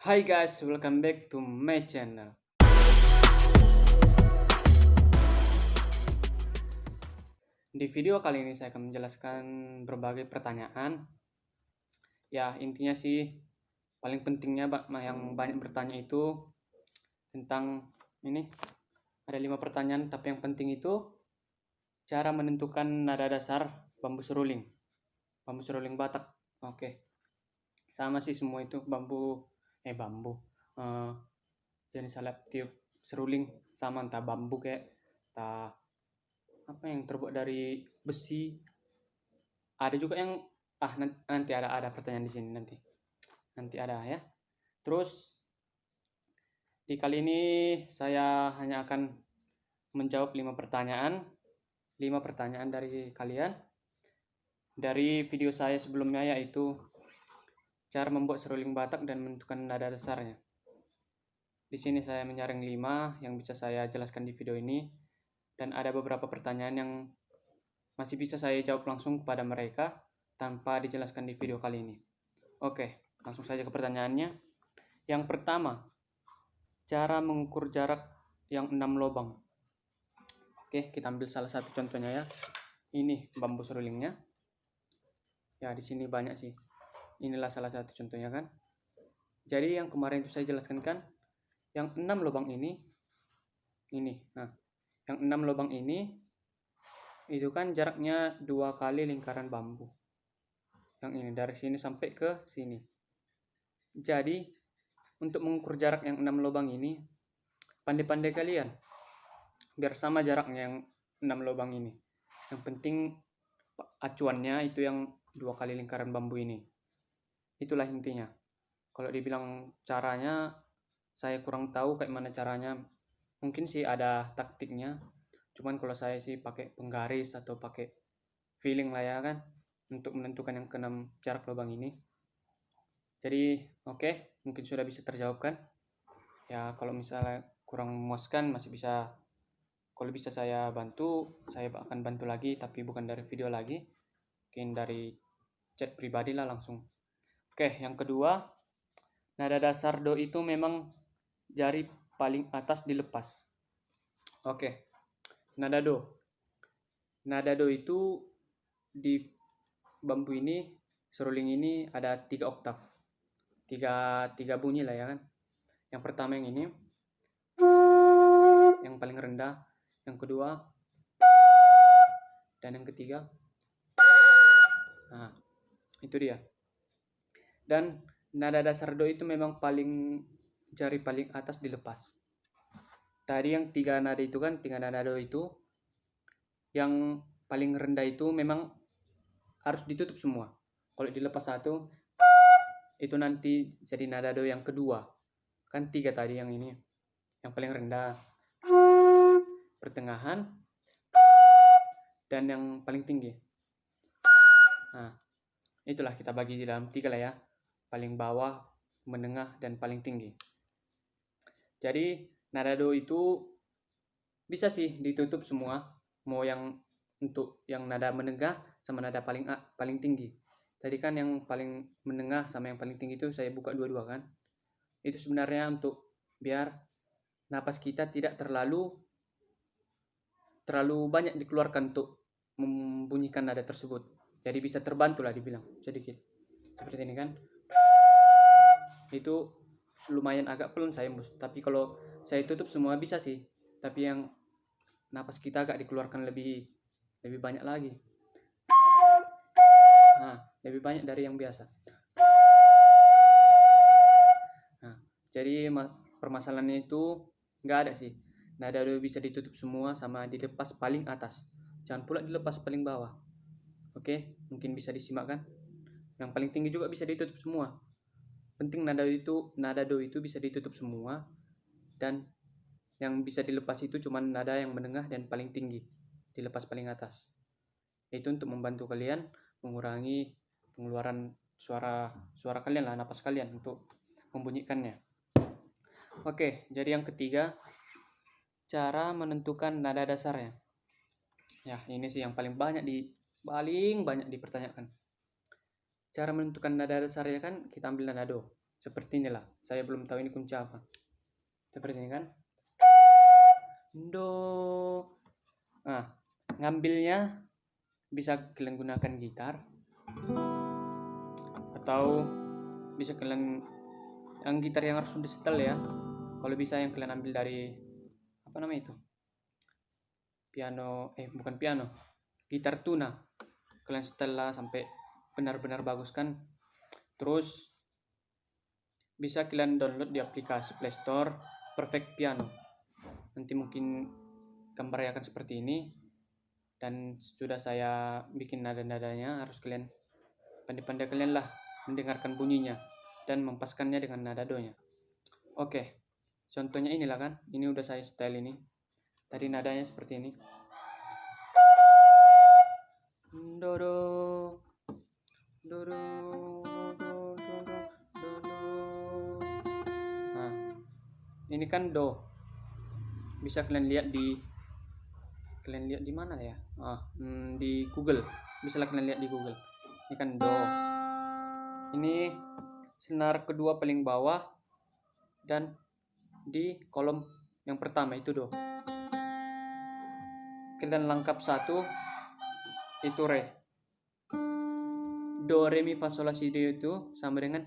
Hi guys, welcome back to my channel. Di video kali ini saya akan menjelaskan berbagai pertanyaan. Ya, intinya sih paling pentingnya yang banyak bertanya itu tentang ini. Ada 5 pertanyaan, tapi yang penting itu cara menentukan nada dasar bambu seruling. Bambu seruling Batak. Oke. Sama sih semua itu bambu. Eh, jenis alat tiup seruling sama entah bambu kayak entah apa yang terbuat dari besi. Ada juga yang nanti ada pertanyaan di sini nanti ada ya. Terus di kali ini saya hanya akan menjawab 5 pertanyaan dari kalian dari video saya sebelumnya, yaitu cara membuat seruling Batak dan menentukan nada dasarnya. Di sini saya menyaring 5 yang bisa saya jelaskan di video ini, dan ada beberapa pertanyaan yang masih bisa saya jawab langsung kepada mereka tanpa dijelaskan di video kali ini. Oke, langsung saja ke pertanyaannya. Yang pertama, cara mengukur jarak yang 6 lubang. Oke, kita ambil salah satu contohnya ya. Ini bambu serulingnya. Ya, di sini banyak sih. Inilah salah satu contohnya kan. Jadi yang kemarin itu saya jelaskan kan, yang 6 lubang ini. Nah, yang 6 lubang ini itu kan jaraknya 2 kali lingkaran bambu. Yang ini dari sini sampai ke sini. Jadi untuk mengukur jarak yang 6 lubang ini, pandai-pandai kalian biar sama jaraknya yang 6 lubang ini. Yang penting acuannya itu yang 2 kali lingkaran bambu ini. Itulah intinya. Kalau dibilang caranya, saya kurang tahu kayak mana caranya. Mungkin sih ada taktiknya. Cuman kalau saya sih pakai penggaris atau pakai feeling lah ya kan, untuk menentukan yang keenam jarak lubang ini. Jadi oke, mungkin sudah bisa terjawab kan. Ya kalau misalnya kurang memuaskan masih bisa, kalau bisa saya bantu, saya akan bantu lagi, tapi bukan dari video lagi, mungkin dari chat pribadi lah langsung. Oke, yang kedua, nada dasar do itu memang jari paling atas dilepas. Oke, nada do. Nada do itu di bambu ini, seruling ini ada 3 oktav. Tiga bunyi lah ya kan. Yang pertama yang ini, yang paling rendah, yang kedua, dan yang ketiga. Nah, itu dia. Dan nada dasar do itu memang jari paling atas dilepas. Tadi yang 3 nada itu kan, 3 nada do itu yang paling rendah itu memang harus ditutup semua. Kalau dilepas satu, itu nanti jadi nada do yang kedua. Kan 3 tadi yang ini. Yang paling rendah, pertengahan, dan yang paling tinggi. Nah, itulah kita bagi di dalam 3 lah ya. Paling bawah, menengah, dan paling tinggi. Jadi nada do itu bisa sih ditutup semua. Mau yang untuk yang nada menengah sama nada paling tinggi. Tadi kan yang paling menengah sama yang paling tinggi itu saya buka dua-dua kan. Itu sebenarnya untuk biar napas kita tidak terlalu banyak dikeluarkan untuk membunyikan nada tersebut. Jadi bisa terbantu lah dibilang sedikit. Seperti ini kan. Itu lumayan agak pelan saya mus. Tapi kalau saya tutup semua bisa sih. Tapi yang napas kita agak dikeluarkan lebih banyak lagi. Nah, lebih banyak dari yang biasa. Nah, jadi permasalahannya itu nggak ada sih. Nada do bisa ditutup semua sama dilepas paling atas. Jangan pula dilepas paling bawah. Oke, mungkin bisa disimak kan? Yang paling tinggi juga bisa ditutup semua. Penting nada do itu bisa ditutup semua, dan yang bisa dilepas itu cuma nada yang menengah dan paling tinggi, dilepas paling atas. Itu untuk membantu kalian mengurangi pengeluaran suara kalian lah, napas kalian untuk membunyikannya. Oke, jadi yang ketiga, cara menentukan nada dasarnya. Ya, ini sih yang paling banyak dipertanyakan. Cara menentukan nada dasarnya kan kita ambil nada do. Seperti inilah. Saya belum tahu ini kunci apa. Seperti ini kan. Do. Nah, ngambilnya bisa kalian gunakan gitar atau bisa kalian yang gitar yang harus disetel ya. Kalau bisa yang kalian ambil dari apa namanya itu? Piano, bukan piano. Gitar tuna. Kalian setel lah sampai benar-benar bagus kan. Terus bisa kalian download di aplikasi Play Store Perfect Piano. Nanti mungkin gambarnya akan seperti ini. Dan sudah saya bikin nada-nadanya, harus kalian pandai-pandai kalian lah mendengarkan bunyinya dan mempaskannya dengan nada do-nya. Oke, contohnya inilah kan. Ini udah saya style ini. Tadi nadanya seperti ini. Do do do do do do do do. Nah, ini kan do. Bisa kalian lihat di mana ya? Di Google. Bisa kalian lihat di Google. Ini kan do. Ini senar kedua paling bawah dan di kolom yang pertama itu do. Kalian lengkap satu itu re. Do re mi fa sol la si do itu sama dengan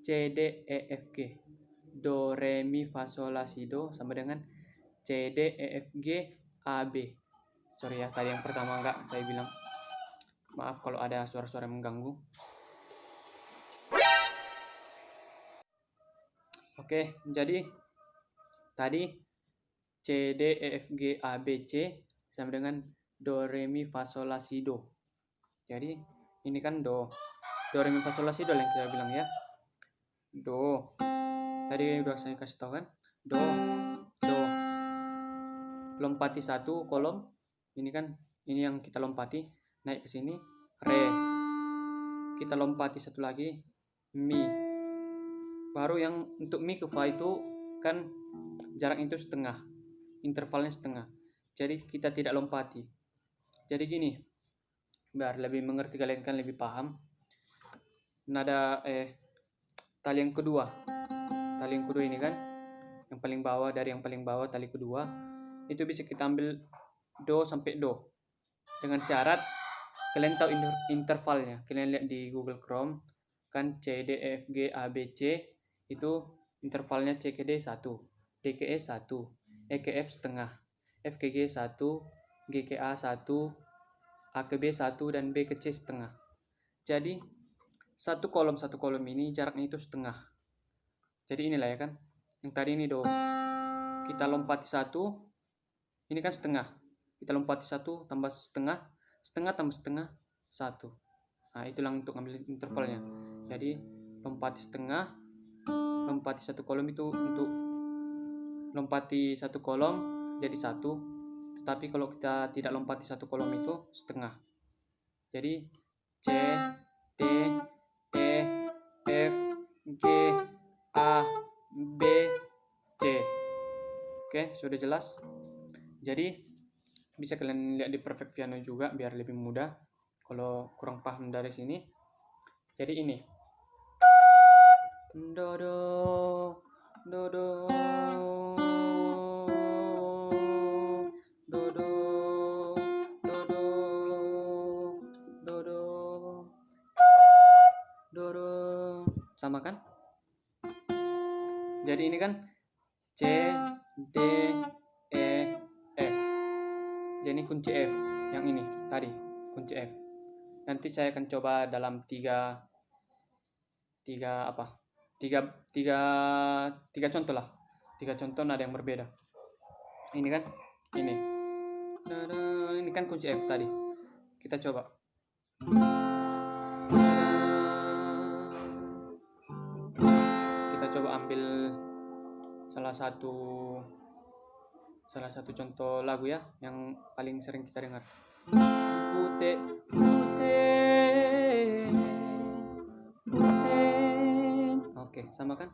C D E F G. Do re mi fa sol la si do sama dengan C D E F G A B. Sorry ya, tadi yang pertama enggak saya bilang. Maaf kalau ada suara-suara mengganggu. Oke, jadi tadi C D E F G A B C sama dengan do re mi fa sol la si do. Jadi ini kan do. Do re mi fa sol la si do yang kita bilang ya. Do. Tadi udah saya kasih tahu kan? Do. Do. Lompati satu kolom. Ini kan ini yang kita lompati, naik ke sini re. Kita lompati satu lagi mi. Baru yang untuk mi ke fa itu kan jarak itu setengah, intervalnya setengah. Jadi kita tidak lompati. Jadi gini, biar lebih mengerti kalian kan lebih paham. Nada tali yang kedua. Tali yang kedua ini kan yang paling bawah, dari yang paling bawah tali kedua itu bisa kita ambil do sampai do. Dengan syarat kalian tahu intervalnya. Kalian lihat di Google Chrome kan C D E F G A B C itu intervalnya C ke D 1, D ke E 1, E ke F setengah, F ke G 1, G ke A 1, A ke B 1 dan B ke C setengah. Jadi satu kolom ini jaraknya itu setengah. Jadi inilah ya kan. Yang tadi ini do. Kita lompati satu, ini kan setengah. Kita lompati satu tambah setengah, setengah tambah setengah, satu. Nah, itulah untuk ambil intervalnya. Jadi, lompati setengah, lompati satu kolom itu untuk lompati satu kolom jadi satu. Tetapi kalau kita tidak lompati satu kolom itu setengah. Jadi, C, D, E, F, G, A, B, C. Oke, sudah jelas? Jadi, bisa kalian lihat di Perfect Piano juga biar lebih mudah kalau kurang paham dari sini. Jadi ini do do do do do do do do do do do do, sama kan? Jadi ini kan C D E F. Jadi kunci F yang ini tadi kunci F. Nanti saya akan coba dalam tiga contoh lah. 3 contoh nada yang berbeda. Ini kan ini kan kunci F tadi. Kita coba. Kita coba ambil salah satu contoh lagu ya yang paling sering kita dengar. Bute bute bute. Oke, sama kan?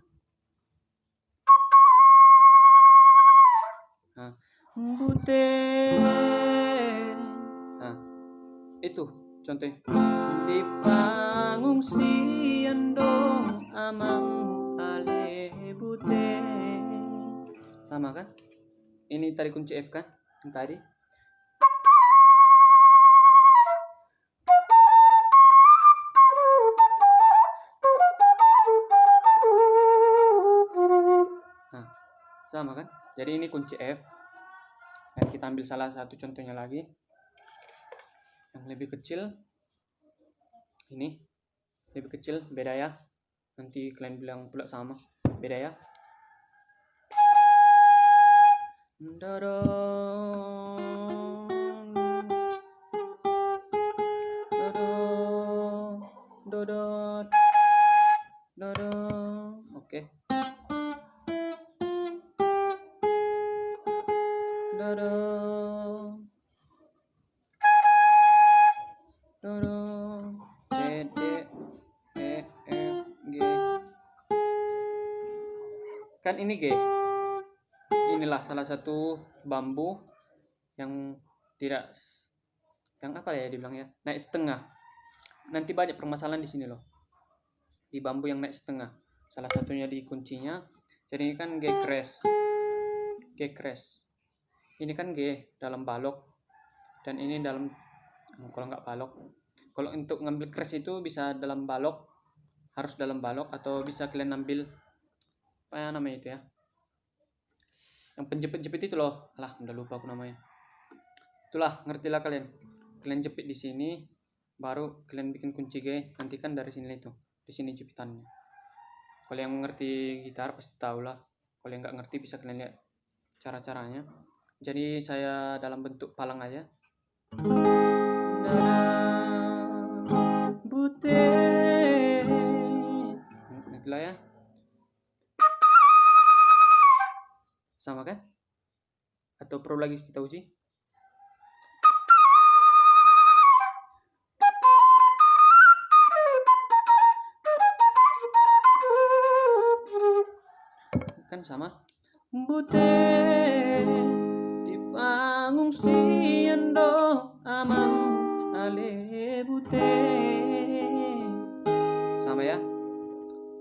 Nah, bute. Nah, itu contohnya. Di pangungsian do amang ale bute. Sama kan? Ini tadi kunci F kan? Yang tadi. Nah, sama kan? Jadi ini kunci F. Dan kita ambil salah satu contohnya lagi. Yang lebih kecil. Ini lebih kecil, beda ya. Nanti kalian bilang pula sama, beda ya. Oke. C, D, E, F, G. Kan ini G. Inilah salah satu bambu yang tidak, yang apa ya dibilang ya, naik setengah. Nanti banyak permasalahan di sini loh, di bambu yang naik setengah. Salah satunya di kuncinya. Jadi ini kan G crash, G crash. Ini kan G dalam balok, dan ini dalam, kalau nggak balok, kalau untuk ngambil crash itu bisa dalam balok, harus dalam balok, atau bisa kalian ambil apa ya namanya itu ya, yang penjepit-jepit itu loh. Alah, udah lupa aku namanya. Itulah, ngertilah kalian. Kalian jepit di sini, baru kalian bikin kunci G. Nanti kan dari sini itu, di sini jepitannya. Kalau yang ngerti gitar pasti tahu lah. Kalau yang nggak ngerti bisa kalian lihat cara-caranya. Jadi saya dalam bentuk palang aja. Bute. Itulah ya. Sama kan? Atau perlu lagi kita uji? Kan sama. Bute di pangungsian do amang ale bute. Sama ya.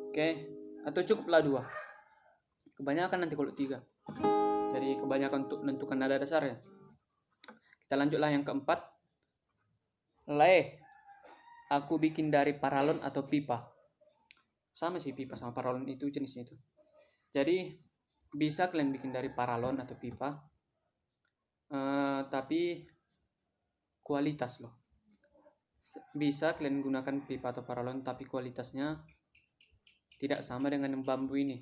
Oke, atau cukuplah 2. Kebanyakan nanti kalau 3. Jadi kebanyakan untuk menentukan nada dasarnya. Kita lanjutlah yang keempat. Le, aku bikin dari paralon atau pipa. Sama sih, pipa sama paralon itu jenisnya itu. Jadi bisa kalian bikin dari paralon atau pipa, tapi kualitas loh. Bisa kalian gunakan pipa atau paralon, tapi kualitasnya tidak sama dengan yang bambu ini.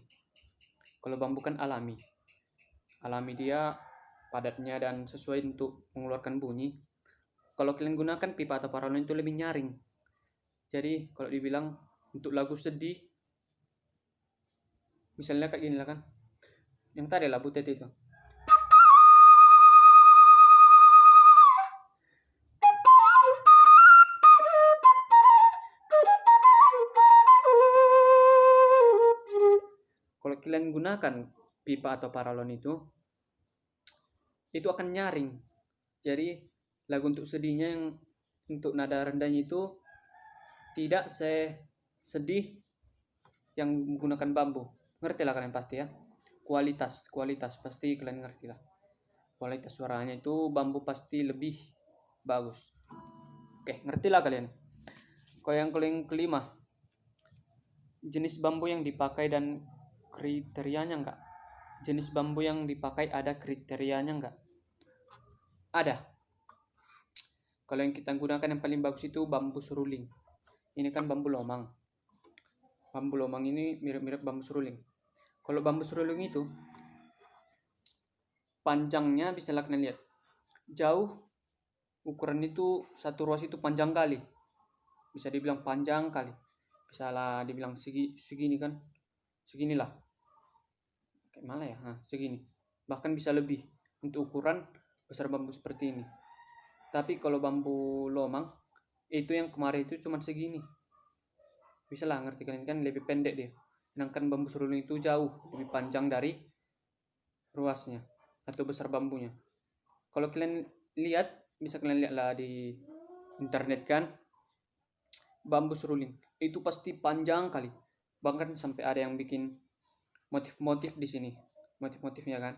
Kalau bambu kan alami dia padatnya dan sesuai untuk mengeluarkan bunyi. Kalau kalian gunakan pipa atau paralon itu lebih nyaring. Jadi kalau dibilang untuk lagu sedih, misalnya kayak gini lah kan, yang tadi lah butet itu. Kalau kalian gunakan pipa atau paralon itu akan nyaring. Jadi lagu untuk sedihnya yang untuk nada rendahnya itu tidak sedih yang menggunakan bambu. Ngerti lah kalian pasti ya. Kualitas pasti kalian ngerti lah. Kualitas suaranya itu bambu pasti lebih bagus. Oke, ngerti lah kalian. Kalau yang kelima, jenis bambu yang dipakai dan kriterianya enggak? Jenis bambu yang dipakai ada kriterianya enggak? Ada. Kalau yang kita gunakan yang paling bagus itu bambu seruling. Ini kan bambu lomang. Bambu lomang ini mirip-mirip bambu seruling. Kalau bambu seruling itu panjangnya bisa kalian lihat. Jauh, ukuran itu satu ruas itu panjang kali. Bisa dibilang panjang kali. Bisa lah dibilang segini kan. Seginilah. Kayak mana ya? Nah, segini. Bahkan bisa lebih untuk ukuran besar bambu seperti ini. Tapi kalau bambu lomang itu yang kemarin itu cuma segini. Bisa lah ngerti kalian kan, lebih pendek dia. Sedangkan bambu seruling itu jauh lebih panjang dari ruasnya atau besar bambunya. Kalau kalian lihat, bisa kalian lihat lah di internet kan, bambu seruling itu pasti panjang kali. bahkan sampai ada yang bikin motif-motif di sini, motif-motifnya kan,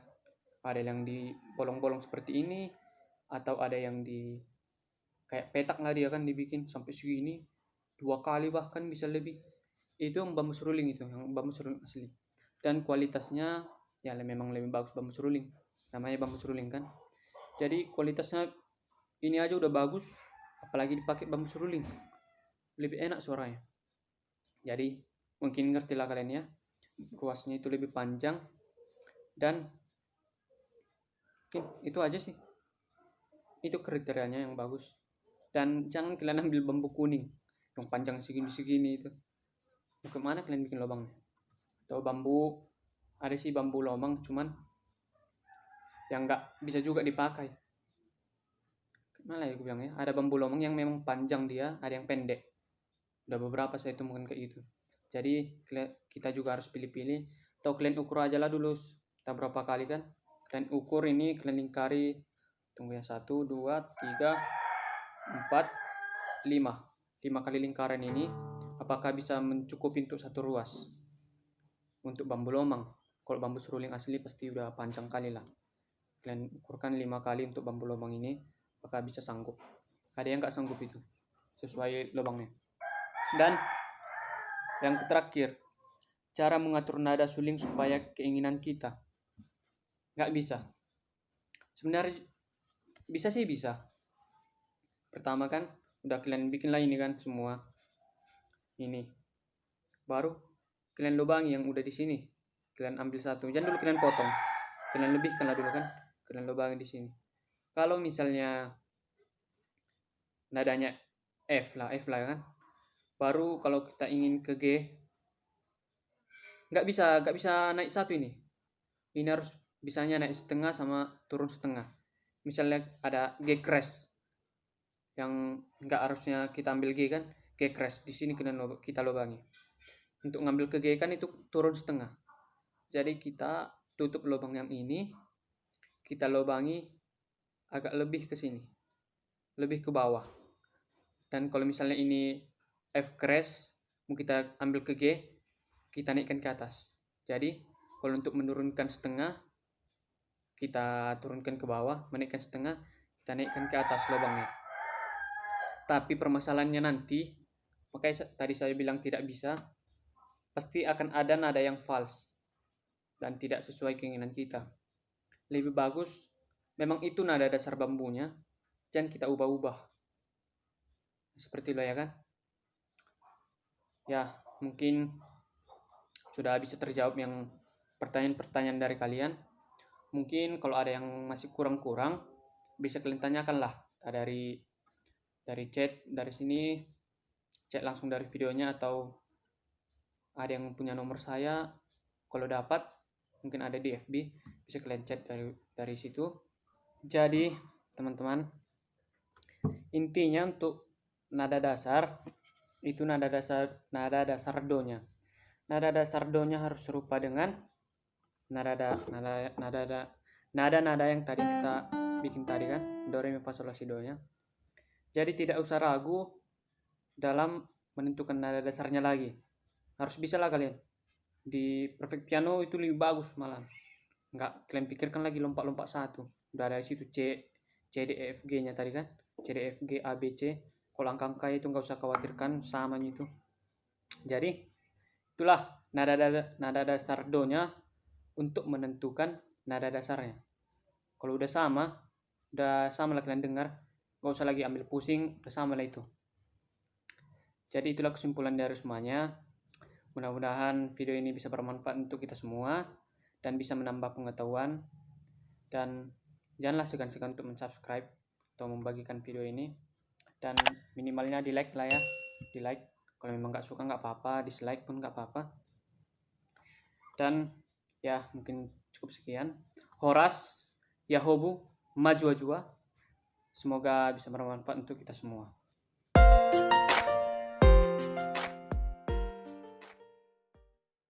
ada yang di bolong-bolong seperti ini, atau ada yang di kayak petak lah dia kan dibikin sampai segini 2 kali bahkan bisa lebih. Itu yang bambu seruling, itu yang bambu seruling asli, dan kualitasnya ya memang lebih bagus bambu seruling, namanya bambu seruling kan. Jadi kualitasnya ini aja udah bagus, apalagi dipakai bambu seruling, lebih enak suaranya. Jadi mungkin ngerti lah kalian ya, ruasnya itu lebih panjang, dan mungkin itu aja sih, itu kriterianya yang bagus. Dan jangan kalian ambil bambu kuning yang panjang segini-segini itu, kemana kalian bikin lubangnya. Atau bambu, ada sih bambu lomang cuman yang nggak bisa juga dipakai. Mana ya gue bilang ya, ada bambu lomang yang memang panjang dia, ada yang pendek. Udah beberapa saya temukan kayak gitu. Jadi kita juga harus pilih-pilih. Atau kalian ukur aja lah dulu, tak berapa kali kan. Kalian ukur ini, kalian lingkari. Tunggu ya, 1, 2, 3, 4, 5. 5 kali lingkaran ini, apakah bisa mencukupi untuk satu ruas. Untuk bambu lomang. Kalau bambu seruling asli pasti udah panjang kali lah. Kalian ukurkan 5 kali untuk bambu lomang ini, apakah bisa sanggup. Ada yang nggak sanggup itu, sesuai lubangnya. Dan yang terakhir, cara mengatur nada suling supaya keinginan kita. Nggak bisa. Sebenarnya bisa sih bisa. Pertama kan, udah kalian bikin lah ini kan semua. Ini. Baru kalian lubangi yang udah di sini. Kalian ambil satu. Jangan dulu kalian potong. Kalian lebihkan lah dulu kan. Kalian lubangi di sini. Kalau misalnya nadanya F lah kan. Baru kalau kita ingin ke G, nggak bisa naik satu ini. Ini harus bisanya naik setengah sama turun setengah. Misalnya ada G crash yang nggak harusnya kita ambil G kan, G crash di sini kita lubangi. Untuk ngambil ke G kan itu turun setengah. Jadi kita tutup lubang yang ini, kita lubangi agak lebih ke sini, lebih ke bawah. Dan kalau misalnya ini F crash, mau kita ambil ke G, kita naikkan ke atas. Jadi kalau untuk menurunkan setengah, kita turunkan ke bawah, menaikkan setengah, kita naikkan ke atas lubangnya. Tapi permasalahannya nanti, makanya tadi saya bilang tidak bisa, pasti akan ada nada yang false dan tidak sesuai keinginan kita. Lebih bagus, memang itu nada dasar bambunya, jangan kita ubah-ubah. Seperti itu ya kan? Ya, mungkin sudah bisa terjawab yang pertanyaan-pertanyaan dari kalian. Mungkin kalau ada yang masih kurang-kurang, bisa kalian tanyakan lah dari chat, dari sini, chat langsung dari videonya, atau ada yang punya nomor saya, kalau dapat mungkin ada di FB, bisa kalian chat dari situ. Jadi teman-teman, intinya untuk nada dasar itu nada dasar do-nya. Nada dasar do-nya harus serupa dengan nada yang tadi kita bikin tadi kan, do re mi fa sol la si do-nya. Jadi tidak usah ragu dalam menentukan nada dasarnya lagi. Harus bisa lah kalian. Di perfect piano itu lebih bagus malah. Nggak kalian pikirkan lagi lompat-lompat satu. Udah dari situ C, D, E, F, G-nya tadi kan. C, D, E, F, G, A, B, C. Kalau angka itu nggak usah khawatirkan samanya itu. Jadi itulah nada dasar do-nya untuk menentukan nada dasarnya. Kalau udah sama lah kalian dengar, nggak usah lagi ambil pusing, udah sama lah itu. Jadi itulah kesimpulan dari semuanya. Mudah-mudahan video ini bisa bermanfaat untuk kita semua dan bisa menambah pengetahuan. Dan janganlah segan-segan untuk mensubscribe atau membagikan video ini. Dan minimalnya di like lah ya, di like. Kalau memang nggak suka nggak apa-apa, dislike pun nggak apa-apa. Dan ya mungkin cukup sekian. Horas Yahobu Maju Ajua. Semoga bisa bermanfaat untuk kita semua.